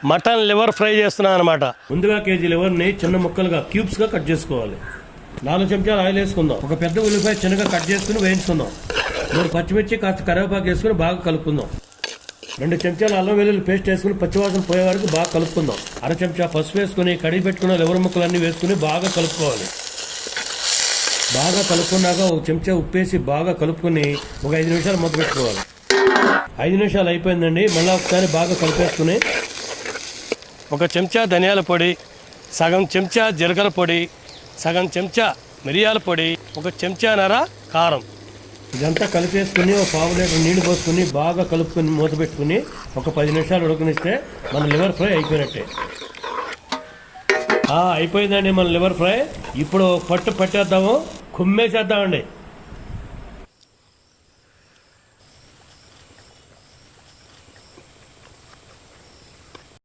Mutton liver fry చేస్తున్నాను అనమాట. ముందుగా కేజీ లివర్ని చిన్న ముక్కలుగా క్యూబ్స్గా కట్ చేసుకోవాలి. 4 చెంచాలు ఆయిల్ వేసుకుందాం. ఒక పెద్ద ఉల్లిపాయ చిన్నగా కట్ చేసుకుని వేయించుకుందాం. 3 పచ్చిమిర్చి కాస్త కరివేపాకు వేసుకుని బాగా కలుపుకుందాం. 2 చెంచాలు అల్లం వెల్లుల్లి పేస్ట్ వేసుకుని పచ్చివాసన పోయే వరకు బాగా కలుపుకుందాం. 1/2 చెంచా పసుపు వేసుకుని కడిగి పెట్టుకున్న లివర్ ముక్కలన్నీ వేసుకుని బాగా కలుపుకోవాలి. బాగా కలుపుకున్నాక 1 చెంచా ఉప్పేసి బాగా కలుపుకుని ఒక 5 నిమిషాలు మూత పెట్టుకోవాలి. 5 నిమిషాలు అయిపోయిందండి. మళ్ళీ ఒకసారి బాగా కలిపేసుకుని 1 చెంచా ధనియాల పొడి, సగం చెంచా జీలకర్ర పొడి, సగం చెంచా మిరియాల పొడి, 1 చెంచాన్నర కారం ఇదంతా కలిపేసుకుని ఒక 1/2 లీటర్ నీళ్లు పోసుకుని బాగా కలుపుకొని మూత పెట్టుకుని ఒక 10 నిమిషాలు ఉడకనిస్తే మన లివర్ ఫ్రై అయిపోయినట్టే. అయిపోయిందండి మన లివర్ ఫ్రై. ఇప్పుడు పట్టేద్దాము, కుమ్మేసేద్దామండి.